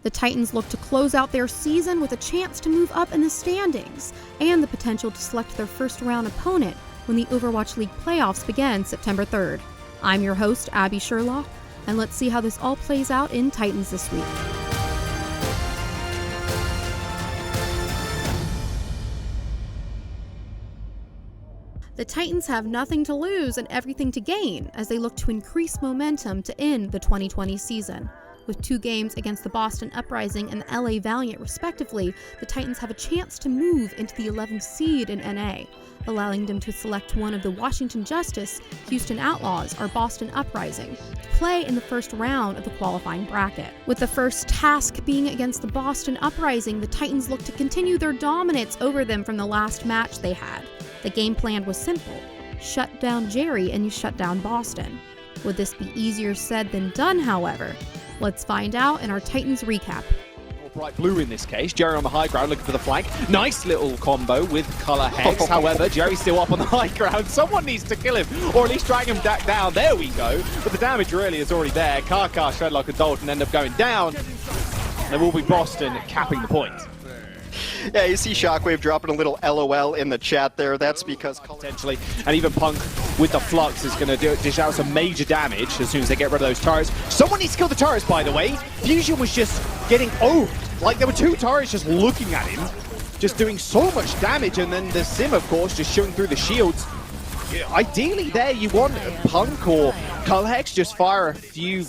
The Titans look to close out their season with a chance to move up in the standings and the potential to select their first-round opponent when the Overwatch League Playoffs begin September 3rd. I'm your host, Abby Sherlock, and let's see how this all plays out in Titans this week. The Titans have nothing to lose and everything to gain as they look to increase momentum to end the 2020 season. With 2 games against the Boston Uprising and the LA Valiant respectively, the Titans have a chance to move into the 11th seed in NA, allowing them to select one of the Washington Justice, Houston Outlaws, or Boston Uprising to play in the first round of the qualifying bracket. With the first task being against the Boston Uprising, the Titans look to continue their dominance over them from the last match they had. The game plan was simple: shut down Jerry and you shut down Boston. Would this be easier said than done, however? Let's find out in our Titans recap. Bright blue in this case. Jerry on the high ground looking for the flank. Nice little combo with Color Hex. However, Jerry's still up on the high ground. Someone needs to kill him, or at least drag him back down. There we go. But the damage really is already there. Kaka, Shredlock, and Dalton end up going down. There will be Boston capping the point. Yeah, you see Shockwave dropping a little LOL in the chat there. That's because potentially, and even Punk with the Flux is going to dish out some major damage as soon as they get rid of those turrets. Someone needs to kill the turrets, by the way. Fusion was just getting owned. Like, there were 2 turrets just looking at him, just doing so much damage, and then the Sim, of course, just shooting through the shields. Ideally there, you want Punk or Kulhex just fire a few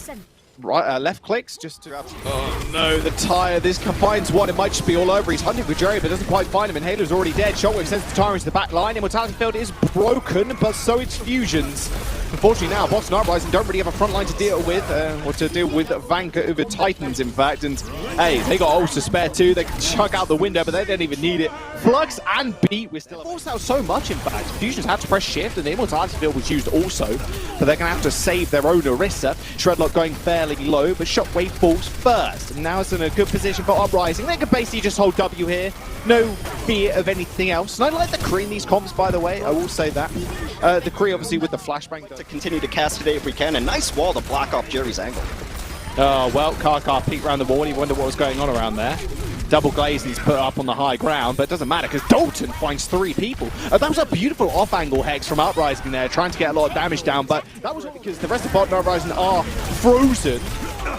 left clicks just to... Oh no, the tire, this finds one, it might just be all over. He's hunting for Jerry, but doesn't quite find him, and Halo's already dead. Shockwave sends the tire into the back line. Immortality Field is broken, but so it's Fusion's. Unfortunately now, Boston Uprising don't really have a front line to deal with, or to deal with Vancouver Titans, in fact, and hey, they got ults to spare too. They can chuck out the window, but they don't even need it. Flux and Beat, we're still forced out so much, in fact. Fusion's had to press shift, and the Immortality Field was used also, but they're going to have to save their own Orisa. Shredlock going fairly low, but Shockwave falls first, and now it's in a good position for Uprising. They can basically just hold W here, no fear of anything else. And I like the Kree in these comps, by the way, I will say that. The Kree obviously with the flashbang. To continue to cast today if we can, and nice wall to block off Jerry's angle. Oh, well, Kaka peeked around the wall, he wondered what was going on around there. Double glaze he's put up on the high ground, but it doesn't matter because Dalton finds 3 people. That was a beautiful off-angle hex from Uprising there, trying to get a lot of damage down, but that was because the rest of Boston Uprising are frozen.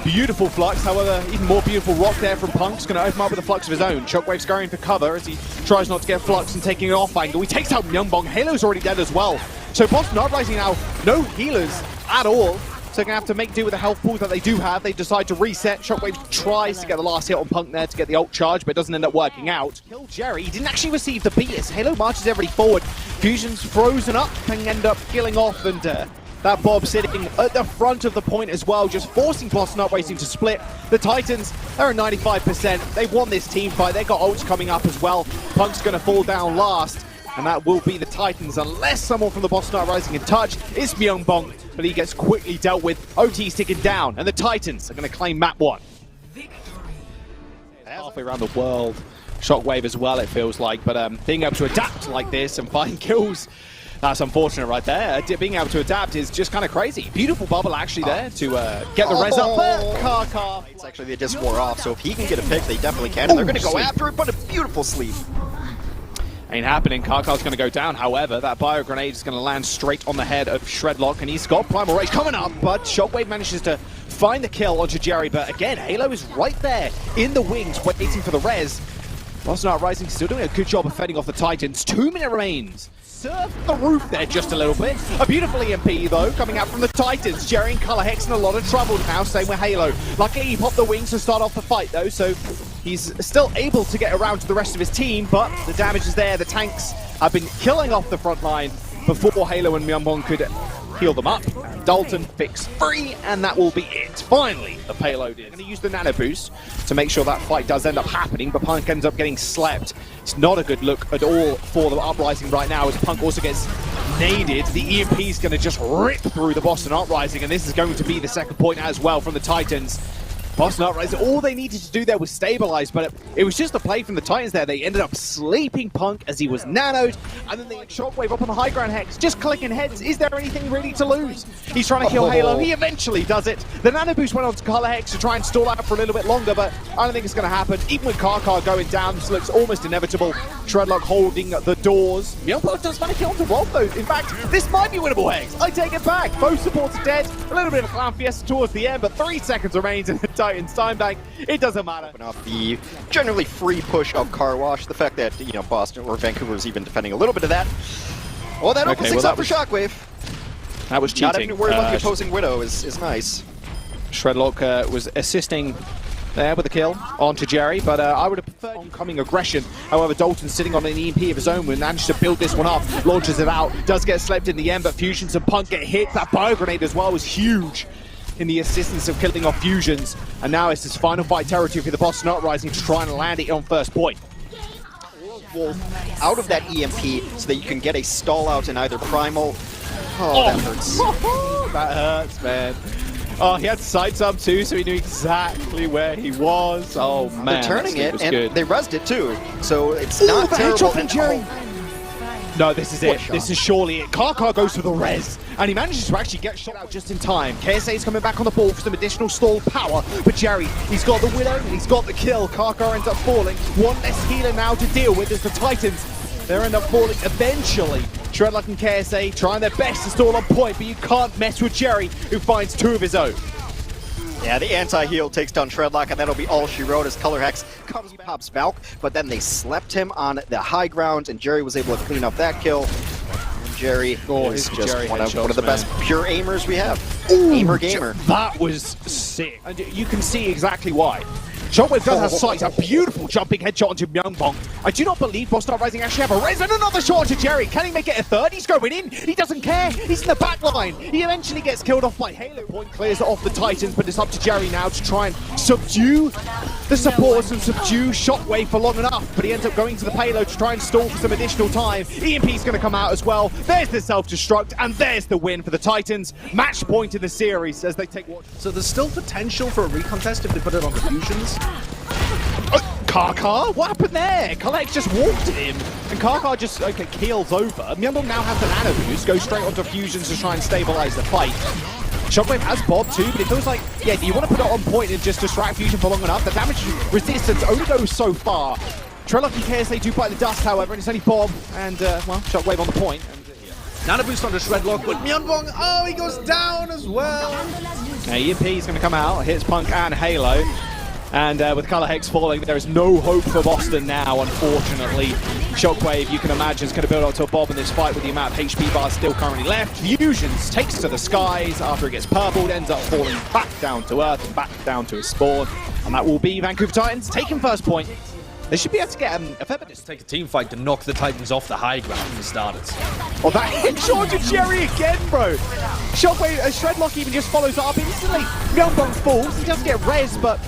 Beautiful Flux, however, even more beautiful rock there from Punk's going to open up with a Flux of his own. Shockwave's going for cover as he tries not to get Flux and taking an off-angle. He takes out Myungbong. Halo's already dead as well. So Boston Uprising now, no healers at all. So they're going to have to make do with the health pool that they do have. They decide to reset. Shockwave tries to get the last hit on Punk there to get the ult charge, but it doesn't end up working out. Kill Jerry. He didn't actually receive the beat as Halo marches everybody forward. Fusion's frozen up and end up killing off, and that Bob sitting at the front of the point as well, just forcing Boston Uprising to split. The Titans, they're at 95%. They've won this team fight. They've got ults coming up as well. Punk's going to fall down last, and that will be the Titans, unless someone from the Boston Uprising can touch. It's Myungbong, but he gets quickly dealt with. OT's ticking down, and the Titans are going to claim map 1. Halfway around the world, Shockwave as well, it feels like, but being able to adapt like this and find kills, that's unfortunate right there. Being able to adapt is just kind of crazy. Beautiful bubble actually there to get the res up there. Kaka. It's actually, they just wore off, so if he can get a pick, they definitely can, and they're going to go after it, but a beautiful sleep. Ain't happening. Kaka's going to go down. However, that bio grenade is going to land straight on the head of Shredlock, and he's got Primal Rage coming up, but Shockwave manages to find the kill onto Jerry, but again, Halo is right there in the wings waiting for the res. Boston Uprising still doing a good job of fending off the Titans. 2 minutes remains. Surf the roof there just a little bit. A beautiful EMP though coming out from the Titans. Jerry and Color Hex in a lot of trouble now, same with Halo. Luckily he popped the wings to start off the fight though, so he's still able to get around to the rest of his team, but the damage is there. The tanks have been killing off the front line before Halo and Myungbong could heal them up. Dalton fix free, and that will be it. Finally, the payload is going to use the nano boost to make sure that fight does end up happening, but Punk ends up getting slept. It's not a good look at all for the Uprising right now, as Punk also gets naded. The EMP is going to just rip through the Boston Uprising, and this is going to be the second point as well from the Titans. Boston Uprising, all they needed to do there was stabilize, but it was just a play from the Titans there. They ended up sleeping Punk as he was nanoed, and then they had Shockwave up on the high ground Hex, just clicking heads. Is there anything really to lose? He's trying to kill Halo. He eventually does it. The nano boost went on to Color Hex to try and stall out for a little bit longer, but I don't think it's going to happen. Even with Karkar going down, this looks almost inevitable. Shredlock holding the doors. Myeongbong does manage to get onto Rob, though. In fact, this might be winnable, Hex. I take it back. Both supports are dead. A little bit of a clown fiesta towards the end, but 3 seconds remains in the Titans time bank. It doesn't matter. Off the generally free push of Car Wash, the fact that, you know, Boston or Vancouver is even defending a little bit of that. Well, that opens things up for Shockwave. That was cheating. Not having to worry about the opposing Widow is nice. Shredlock was assisting there with the kill onto Jerry, but I would have preferred oncoming aggression. However, Dalton sitting on an EMP of his own, managed to build this one up, launches it out, does get slept in the end, but Fusions and Punk get hit. That bio grenade as well was huge in the assistance of killing off Fusions, and now it's this final fight territory for the Boston Uprising to try and land it on first point. Wolf out of that EMP so that you can get a stall out in either Primal. Oh, that hurts. That hurts, man. Oh, he had sights up too, so he knew exactly where he was. Oh man, they're turning it, and good. they rezzed it too, so it's not terrible. And Jerry. No, this is it. This is surely it. Karkar goes for the res, and he manages to actually get shot out just in time. KSA is coming back on the ball for some additional stall power, but Jerry, he's got the Widow, and he's got the kill. Karkar ends up falling. One less healer now to deal with as the Titans, they end up falling eventually. Shredlock and KSA trying their best to stall on point, but you can't mess with Jerry, who finds 2 of his own. Yeah, the anti-heal takes down Shredlock, and that'll be all she wrote as Color Hex comes pops Valk, but then they slept him on the high ground, and Jerry was able to clean up that kill. And Jerry is just Jerry one of the best pure aimers we have. Ooh, Aimer gamer. That was sick. And you can see exactly why. Shockwave does have sight, a beautiful jumping headshot onto Myeongbong. I do not believe Boston Uprising actually have a res, and another shot onto Jerry. Can he make it a third? He's going in. He doesn't care. He's in the back line. He eventually gets killed off by Halo. Point clears it off the Titans, but it's up to Jerry now to try and subdue the supports and subdue Shockwave for long enough. But he ends up going to the payload to try and stall for some additional time. EMP's going to come out as well. There's the self-destruct, and there's the win for the Titans. Match point in the series as they take watch. So there's still potential for a recontest if they put it on the Fusions. Karkar? What happened there? Collex just walked at him, and Karkar just keels over. Myeongbong now has the nano boost, goes straight onto Fusions to try and stabilize the fight. Shockwave has Bob too, but it feels like, yeah, do you want to put it on point and just distract Fusion for long enough? The damage resistance only goes so far. Shredlock and KSA do bite the dust, however, and it's only Bob and, well, Shockwave on the point. And, Nano boost onto Shredlock, but Myeongbong, oh, he goes down as well. EMP is going to come out, hits Punk and Halo. And with Color Hex falling, there is no hope for Boston now, unfortunately. Shockwave, you can imagine, is going to build up to a Bob in this fight with the amount of HP bars still currently left. Fusions takes to the skies after it gets purpled, ends up falling back down to earth and back down to his spawn. And that will be Vancouver Titans taking first point. They should be able to get a fair bit. Just take a team fight to knock the Titans off the high ground for starters. Oh, that headshot to Jerry again, bro. Shockwave, Shredlock even just follows up instantly. Myeongbong falls, he does get res, but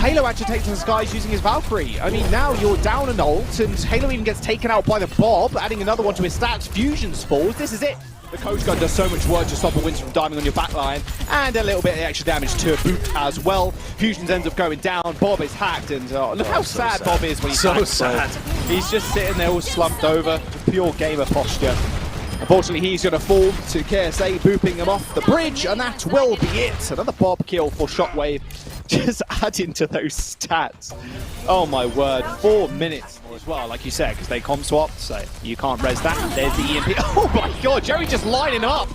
Halo actually takes to the skies using his Valkyrie. I mean, now you're down an ult, and Halo even gets taken out by the Bob, adding another one to his stats. Fusions falls. This is it. The Coast Gun does so much work to stop a Winston from diving on your backline, and a little bit of extra damage to boot as well. Fusions ends up going down. Bob is hacked, and look how sad Bob is when he's hacked, sad. He's just sitting there all slumped over, pure gamer posture. Unfortunately, he's going to fall to KSA, booping him off the bridge, and that will be it. Another Bob kill for Shockwave. Just adding to those stats. Oh my word, 4 minutes as well, like you said, because they comp swapped, so you can't res that. There's the EMP. Oh my god, Jerry just lining up.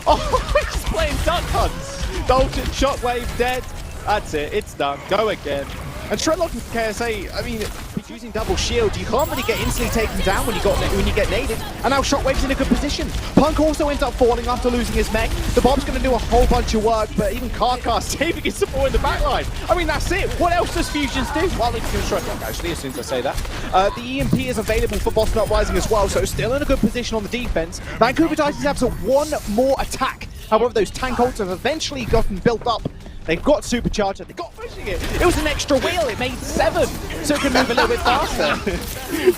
Oh, he's playing duck hunts. Dalton, Shockwave, dead. That's it, it's done. Go again. And Shredlock and KSA, I mean, he's using double shield. You can't really get instantly taken down when you get naded. And now Shockwave's in a good position. Punk also ends up falling after losing his mech. The Bob's going to do a whole bunch of work, but even Karkar saving his support in the backline. I mean, that's it. What else does Fusions do? Well, it's going to Shredlock, actually, as soon as I say that. The EMP is available for Boston Uprising as well, so still in a good position on the defense. Vancouver Titans have one more attack. However, those tank ults have eventually gotten built up. They've got supercharger, they got pushing it. It was an extra wheel, it made 7, so it can move a little bit faster.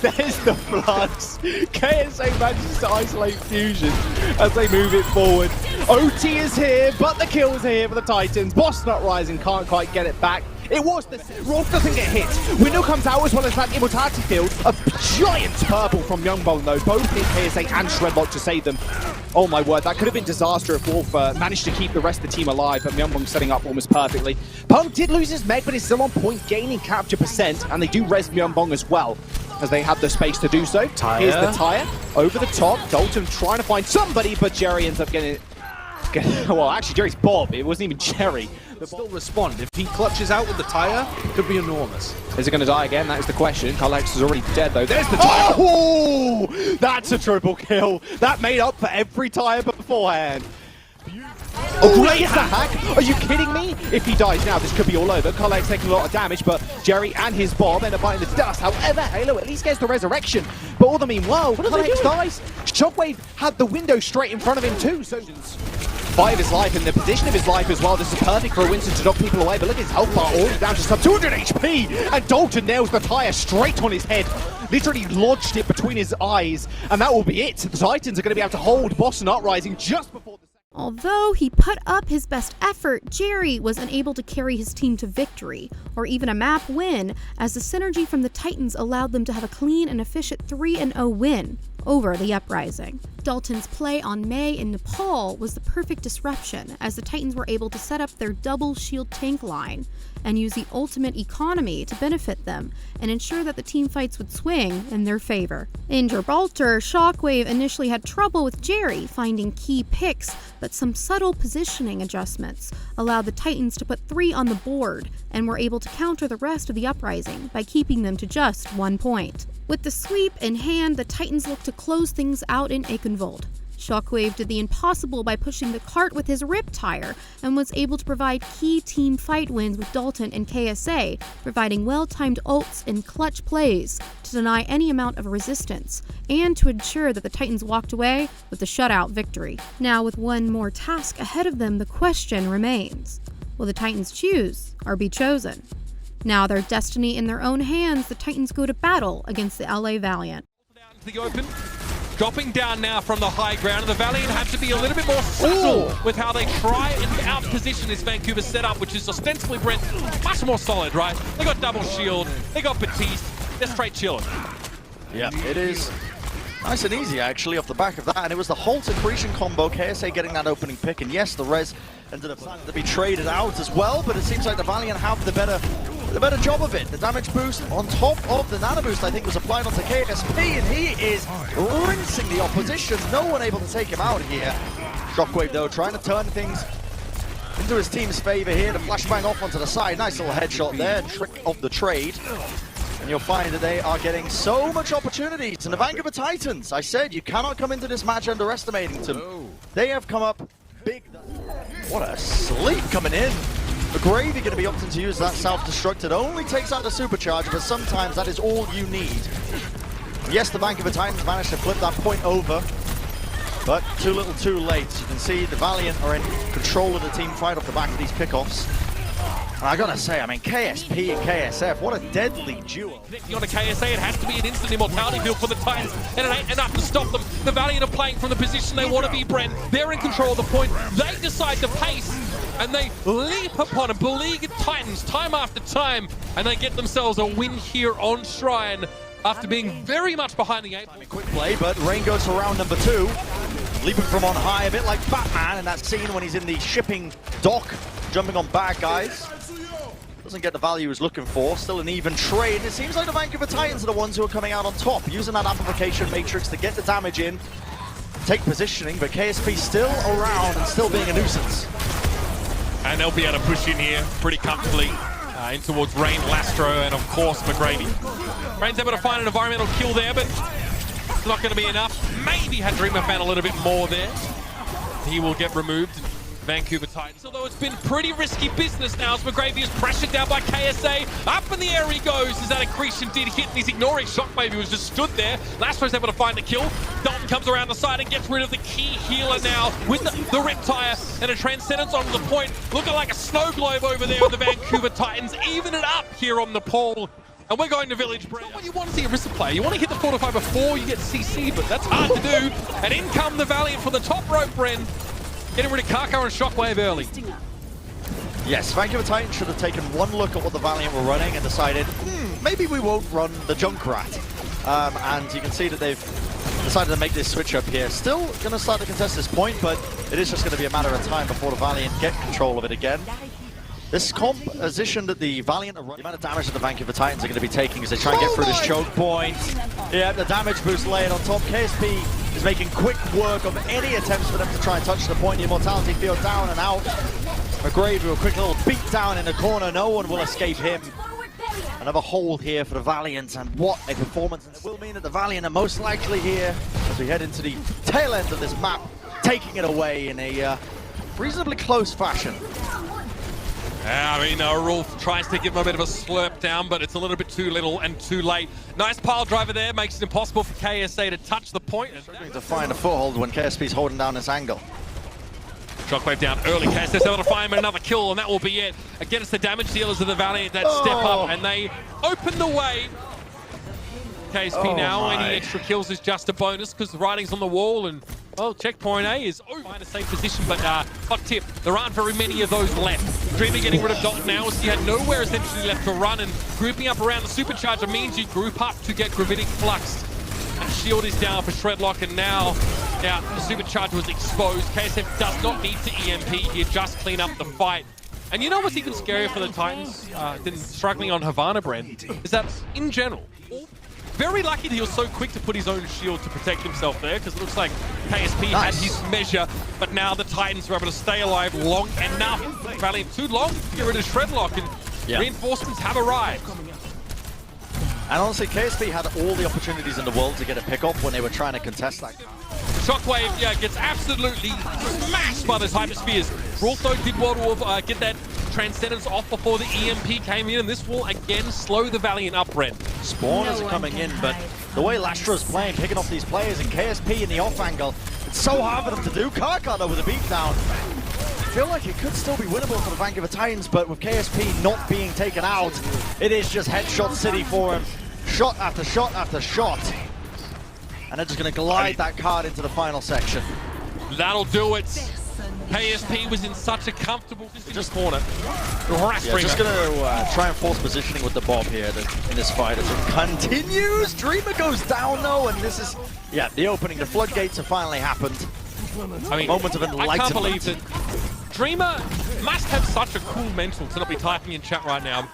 There's the flux. KSA manages to isolate Fusion as they move it forward. OT is here, but the kills are here for the Titans. Boston Uprising can't quite get it back. It was the Rolf doesn't get hit. Window comes out as well as that immortality field. A giant purple from Youngbone though. Both hit KSA and Shredlock to save them. Oh my word, that could have been disaster if Wolf managed to keep the rest of the team alive, but Myunbong setting up almost perfectly. Punk did lose his mech, but he's still on point, gaining capture percent, and they do res Myunbong as well, as they have the space to do so. Here's the tire, over the top, Dalton trying to find somebody, but Jerry ends up getting it. Well, actually, Jerry's Bob, it wasn't even Jerry. Still respond. If he clutches out with the tire, it could be enormous. Is it going to die again? That is the question. Carlex is already dead, though. There's the tire. Oh! That's a triple kill. That made up for every tire beforehand. Oh, great hack! Are you kidding me? If he dies now, this could be all over. Carlex taking a lot of damage, but Jerry and his Bob end up biting the dust. However, Halo at least gets the resurrection. But all the meanwhile, Carlex dies. Shockwave had the window straight in front of him, too. So 5 of his life and the position of his life as well. This is perfect for Winston to knock people away, but look at his health bar all down to sub 200 HP, and Dalton nails the tire straight on his head. Literally lodged it between his eyes, and that will be it. The Titans are going to be able to hold Boston Uprising just before the... Although he put up his best effort, Jerry was unable to carry his team to victory, or even a map win, as the synergy from the Titans allowed them to have a clean and efficient 3-0 win over the Uprising. Dalton's play on May in Nepal was the perfect disruption, as the Titans were able to set up their double shield tank line and use the ultimate economy to benefit them and ensure that the team fights would swing in their favor. In Gibraltar, Shockwave initially had trouble with Jerry finding key picks, but some subtle positioning adjustments allowed the Titans to put 3 on the board and were able to counter the rest of the Uprising by keeping them to just 1 point. With the sweep in hand, the Titans looked to close things out in Eichenwald. Shockwave did the impossible by pushing the cart with his rip tire and was able to provide key team fight wins with Dalton and KSA, providing well-timed ults and clutch plays to deny any amount of resistance and to ensure that the Titans walked away with the shutout victory. Now, with one more task ahead of them, the question remains: will the Titans choose or be chosen? Now, their destiny in their own hands, the Titans go to battle against the LA Valiant. Down to the open. Dropping down now from the high ground, and the Valiant have to be a little bit more subtle with how they try and out-position this Vancouver setup, which is ostensibly, Brent, much more solid, right? They got double shield, they got Batiste, they're straight chilling. Yeah, it is nice and easy, actually, off the back of that, and it was the Holt accretion combo, KSA getting that opening pick, and yes, the res ended up to be traded out as well, but it seems like the Valiant have the better job of it. The damage boost on top of the nano boost, I think, was applied onto KSP, and he is rinsing the opposition. No one able to take him out here. Shockwave, though, trying to turn things into his team's favor here. The flashbang off onto the side. Nice little headshot there. Trick of the trade. And you'll find that they are getting so much opportunities. And the Vancouver Titans, I said, you cannot come into this match underestimating them. They have come up big. What a sleep coming in. McGravy going to be opting to use that self-destruct. It only takes out the supercharge, but sometimes that is all you need. Yes, the Vancouver Titans managed to flip that point over, but too little too late. You can see the Valiant are in control of the team fight off the back of these pickoffs. And I gotta say, I mean, KSP and KSF, what a deadly duo. On a KSA, it has to be an instant immortality build for the Titans, and it ain't enough to stop them. The Valiant are playing from the position they want to be, Brent. They're in control of the point. They decide to pace, and they leap upon a beleaguered Titans time after time, and they get themselves a win here on Shrine after being very much behind the 8. Quick play, but Rain goes for round number 2. Leaping from on high, a bit like Batman in that scene when he's in the shipping dock, jumping on bad guys. Doesn't get the value he's looking for. Still an even trade. It seems like the Vancouver Titans are the ones who are coming out on top, using that amplification matrix to get the damage in, take positioning, but KSP still around and still being a nuisance. And they'll be able to push in here pretty comfortably in towards Rain, Lastro, and of course McGravy. Rain's able to find an environmental kill there, but it's not going to be enough. Maybe had Dreamer found a little bit more there. He will get removed. Vancouver Titans, although it's been pretty risky business now as McGravy is pressured down by KSA. Up in the air he goes as that accretion did hit, and he's ignoring Shockwave, who was just stood there. Lastro's able to find the kill. Dalton comes around the side and gets rid of the key healer now with the rip tire and a transcendence onto the point. Looking like a snow globe over there with the Vancouver Titans. Even it up here on the pole. And we're going to Village Brand. What you want to see a Rissa play. You want to hit the fortify before you get CC, but that's hard to do. And in come the Valiant for the top rope, Bren. Getting rid of Kako and Shockwave early. Yes, Vancouver Titans should have taken one look at what the Valiant were running and decided, maybe we won't run the Junkrat. And you can see that they've decided to make this switch up here. Still going to start to contest this point, but it is just going to be a matter of time before the Valiant get control of it again. This composition that the Valiant are running, the amount of damage that the Vancouver Titans are going to be taking as they try and get through this choke point. Yeah, the damage boost layered on top. KSP is making quick work of any attempts for them to try and touch the point. The Immortality field down and out. McGrady with a quick little beat down in the corner. No one will escape him. Another hold here for the Valiant, and what a performance. It will mean that the Valiant are most likely here as we head into the tail end of this map, taking it away in a reasonably close fashion. I mean, Rolf tries to give him a bit of a slurp down, but it's a little bit too little and too late. Nice pile driver there, makes it impossible for KSA to touch the point. Struggling to find a foothold when KSP's holding down this angle. Shockwave down early, KSS able to find him another kill, and that will be it. Again, it's the damage dealers of the Valiant that step up, and they open the way. KSP now, any extra kills is just a bonus because the writing's on the wall, and well, checkpoint A is over in a safe position, but hot tip, there aren't very many of those left. Dreamer getting rid of Dot now, so he had nowhere essentially left to run, and grouping up around the Supercharger means you group up to get Gravitic Flux. And shield is down for Shredlock, and now the Supercharger was exposed. KSF does not need to EMP here, just clean up the fight. And you know what's even scarier for the Titans than struggling on Havana Brand is that in general, very lucky that he was so quick to put his own shield to protect himself there, because it looks like KSP had his measure, but now the Titans were able to stay alive long enough. Valiant too long to get rid of Shredlock, and reinforcements have arrived. And honestly, KSP had all the opportunities in the world to get a pick-up when they were trying to contest that. Shockwave, gets absolutely smashed by those Hyperspheres. Rolf, though, did well to get that Transcendence off before the EMP came in, and this will again slow the Valiant up, Red. Spawners are coming in, but the way Lastro's playing, picking off these players, and KSP in the off angle, it's so hard for them to do. Karkar, though, with a beatdown. I feel like it could still be winnable for the Vancouver Titans, but with KSP not being taken out, it is just headshot city for him. Shot after shot after shot. And they're just going to glide that card into the final section. That'll do it. KSP was in such a comfortable corner. Yeah, just going to try and force positioning with the Bob here in this fight as it continues. Dreamer goes down though, and this is, the opening. The floodgates have finally happened. I mean, moment of enlightenment. I can't believe that Dreamer must have such a cool mental to not be typing in chat right now.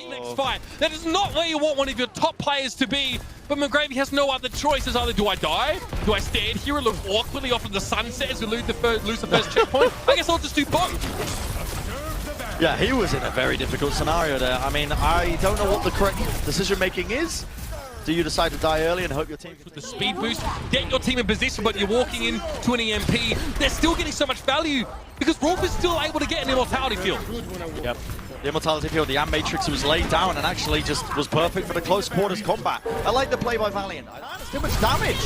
Next fight. That is not where you want one of your top players to be, but McGravy has no other choice. It's either do I die, do I stand here and look awkwardly off in the sunset as we lose the first checkpoint? I guess I'll just do both. Yeah, he was in a very difficult scenario there. I mean, I don't know what the correct decision making is. Do you decide to die early and hope your team... With the speed boost, get your team in position, but you're walking into an EMP. They're still getting so much value because Rolf is still able to get an Immortality field. Yep. The Immortality field, the Am Matrix was laid down and actually just was perfect for the close quarters combat. I like the play by Valiant. It's too much damage.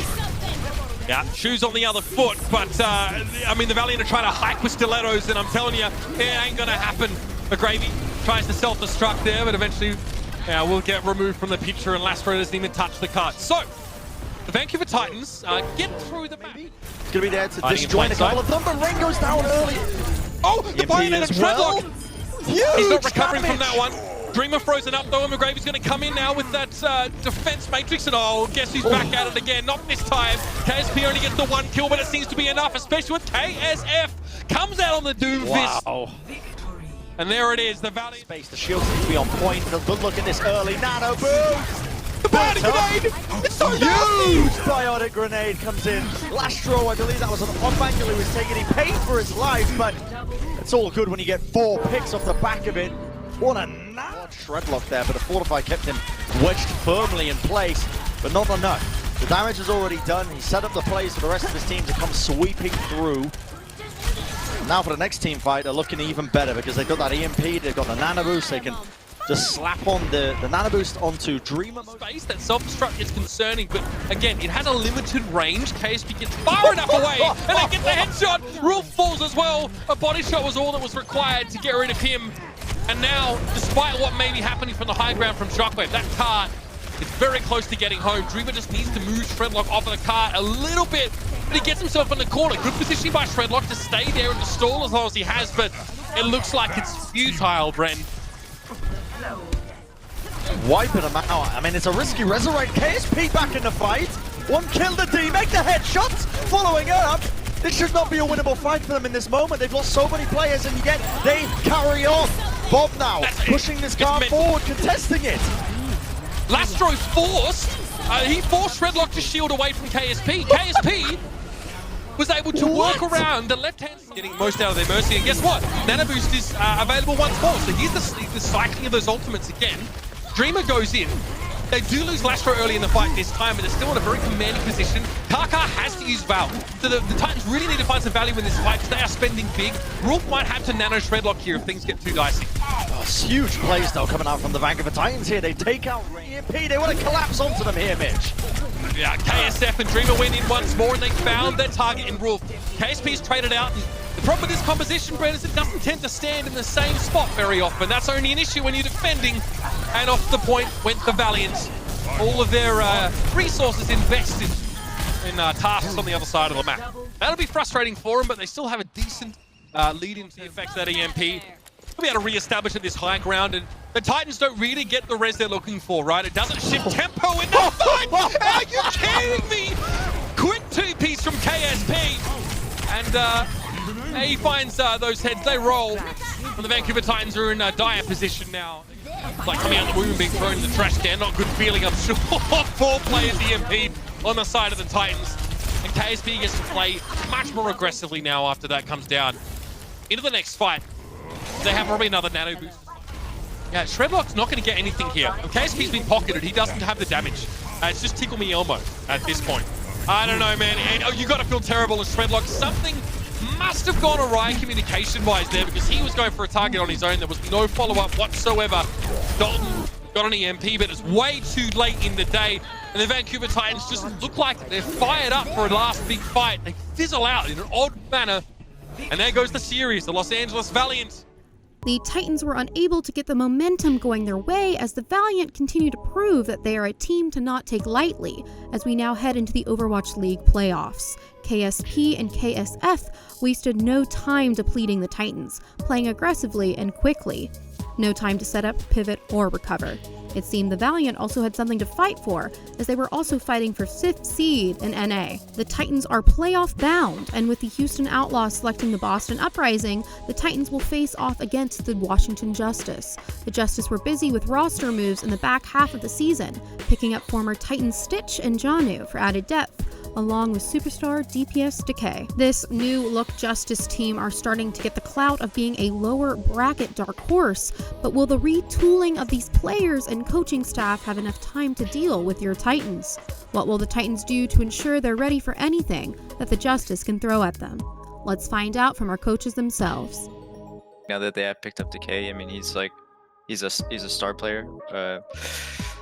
Yeah, shoes on the other foot, but I mean, the Valiant are trying to hike with stilettos, and I'm telling you, it ain't gonna happen. McGravy tries to self-destruct there, but eventually will get removed from the picture, and Lastro doesn't even touch the card. So, the Vancouver Titans get through the map. It's gonna be there to disjoin a couple of them, but Rain goes down early. Oh, the Bayonet Shredlock! Huge He's not recovering damage. from that one. Dreamer frozen up though, and McGravy's going to come in now with that defense matrix, and guess who's back at it again? Not this time. KSP only gets the one kill, but it seems to be enough, especially with KSF comes out on the Doom Fist. And there it is, the Valiant. Space, the shield seems to be on point. A good look at this early nano boost. The biotic grenade! It's so huge! Biotic grenade comes in. Lastro, I believe that was an off angle he was taking. He paid for his life, but it's all good when you get 4 picks off the back of it. What a Shredlock there, but the Fortify kept him wedged firmly in place, but not enough. The damage is already done. He set up the plays for the rest of his team to come sweeping through. Now for the next team fight, they're looking even better because they've got that EMP, they've got the nano boost, they can just slap on the nano boost onto Dreamer. Space, that self-destruct is concerning, but again, it has a limited range. KSP gets far enough away, and they get the headshot. Rolf falls as well. A body shot was all that was required to get rid of him. And now, despite what may be happening from the high ground from Shockwave, that car is very close to getting home. Dreamer just needs to move Shredlock off of the car a little bit, but he gets himself in the corner. Good positioning by Shredlock to stay there and to stall as long as he has, but It looks like it's futile, Ren. Wiping them out. I mean, it's a risky resurrect. KSP back in the fight. One kill the D, make the headshots. Following up. This should not be a winnable fight for them in this moment. They've lost so many players, and yet they carry on. Bob now pushing this guard forward, contesting it. Lastro forced. He forced Shredlock to shield away from KSP. KSP was able to work around the left-hand side, getting most out of their Mercy. And guess what? Nano Boost is available once more. So here's the cycling of those ultimates again. Dreamer goes in. They do lose Lastro early in the fight this time, but they're still in a very commanding position. Kaka has to use Val. So the Titans really need to find some value in this fight because they are spending big. Rolf might have to nano Shredlock here if things get too dicey. Oh, it's huge plays though coming out from the Vancouver Titans here. They take out EMP. They want to collapse onto them here, Mitch. Yeah, KSF and Dreamer went in once more and they found their target in Rolf. KSP's traded out. And the problem with this composition, Brett, is it doesn't tend to stand in the same spot very often. That's only an issue when you're defending. And off the point went the Valiant. All of their resources invested in tasks on the other side of the map. That'll be frustrating for them, but they still have a decent lead into the effects of that EMP. They'll be able to re-establish at this high ground, and the Titans don't really get the res they're looking for, right? It doesn't shift tempo in that fight! Are you kidding me? Quick two-piece from KSP, and he finds those heads, they roll, and the Vancouver Titans are in dire position now. Like coming out the womb and being thrown in the trash can. Not a good feeling, I'm sure. 4 players EMP'd on the side of the Titans. And KSP gets to play much more aggressively now after that comes down. Into the next fight, they have probably another nano boost. Yeah, Shredlock's not going to get anything here. If KSP's been pocketed, he doesn't have the damage. It's just Tickle Me Elmo at this point. I don't know, man. And, you got to feel terrible as Shredlock. Something must have gone awry communication-wise there because he was going for a target on his own. There was no follow-up whatsoever. Dalton got an EMP, but it's way too late in the day. And the Vancouver Titans just look like they're fired up for a last big fight. They fizzle out in an odd manner. And there goes the series, the Los Angeles Valiant. The Titans were unable to get the momentum going their way as the Valiant continue to prove that they are a team to not take lightly as we now head into the Overwatch League Playoffs. KSP and KSF wasted no time depleting the Titans, playing aggressively and quickly. No time to set up, pivot, or recover. It seemed the Valiant also had something to fight for, as they were also fighting for 5th seed in NA. The Titans are playoff bound, and with the Houston Outlaws selecting the Boston Uprising, the Titans will face off against the Washington Justice. The Justice were busy with roster moves in the back half of the season, picking up former Titans Stitch and Janu for added depth, along with superstar DPS Decay. This new look Justice team are starting to get the clout of being a lower bracket dark horse, but will the retooling of these players and coaching staff have enough time to deal with your Titans? What will the Titans do to ensure they're ready for anything that the Justice can throw at them? Let's find out from our coaches themselves. Now that they have picked up Decay, I mean, he's a star player.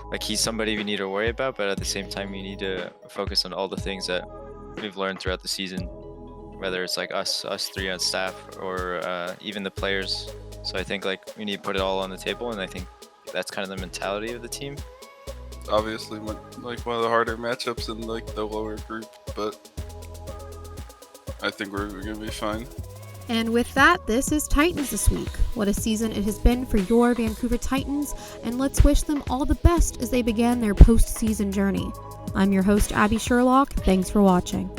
Like, he's somebody we need to worry about, but at the same time, we need to focus on all the things that we've learned throughout the season, whether it's like us 3 on staff, or even the players. So I think like we need to put it all on the table, and I think that's kind of the mentality of the team. Obviously, like one of the harder matchups in like the lower group, but I think we're gonna be fine. And with that, this is Titans This Week. What a season it has been for your Vancouver Titans, and let's wish them all the best as they begin their postseason journey. I'm your host, Abby Sherlock. Thanks for watching.